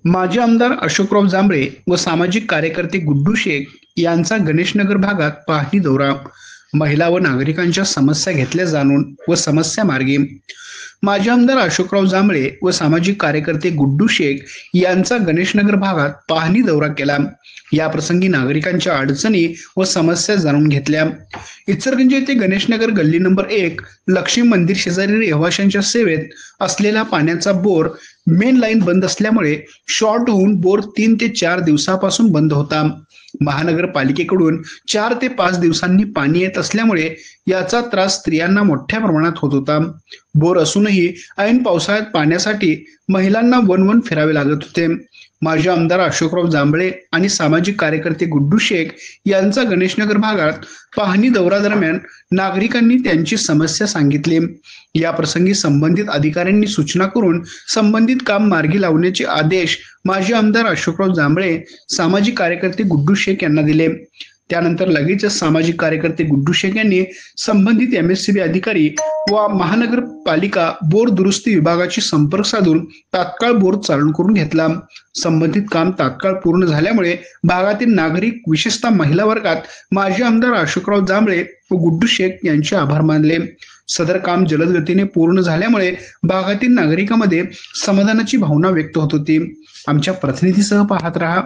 माजी आमदार अशोकराव जांभळे व सामाजिक कार्यकर्ते गुड्डू शेख यांचा गणेशनगर भागात पाहणी दौरा. महिला व नागरिकांच्या समस्या घेतल्या जाणून व समस्या मार्गी. माजी आमदार अशोकराव जांभळे व सामाजिक कार्यकर्ते गुड्डू शेख यांचा गणेशनगर भागात पाहणी दौरा केला. या प्रसंगी नागरिकांच्या अडचणी व समस्या जाणून घेतल्या. इचलकरंजी येथे गणेशनगर गल्ली नंबर 1 लक्ष्मी मंदिर शेजारी रहिवाशांच्या सेवेत असलेला पाण्याचा बोर मेन लाईन बंद असल्यामुळे शॉर्ट होऊन बोर 3 ते 4 दिवसापासून बंद होता. महानगरपालिकेकडून 4 ते 5 दिवसांनी पाणी येत असल्यामुळे याचा त्रास स्त्रियांना मोठ्या प्रमाणात होत होता. बोर असूनही ऐन पावसाळ्यात पाण्यासाठी महिलांना वन फिरावे लागत होते. माजी आमदार अशोकराव जांभळे आणि सामाजिक कार्यकर्ते गुड्डू शेख यांचा गणेशनगर भागात पाहणी दौरा दरम्यान नागरिकांनी त्यांची समस्या सांगितली. या प्रसंगी संबंधित अधिकाऱ्यांनी सूचना करून संबंधित काम मार्गी लावण्याचे आदेश माजी आमदार अशोकराव जांभळे, सामाजिक कार्यकर्ते गुड्डू शेख यांना दिले. त्यानंतर लगेचच सामाजिक कार्यकर्ते गुड्डू शेख यांनी संबंधित MSCB अधिकारी व महानगरपालिका बोर दुरुस्ती विभागाशी संपर्क साधून तात्काळ बोर चालू करून घेतला. संबंधित काम तात्काळ पूर्ण झाल्यामुळे भागातील नागरिक, विशेषतः महिला वर्गात माजी आमदार अशोकराव जांभळे व गुड्डू शेख यांचे आभार मानले. सदर काम जलद गतीने पूर्ण झाल्यामुळे भागातील नागरिकांमध्ये समाधानाची भावना व्यक्त होत होती. आमच्या प्रतिनिधीसह पाहत रहा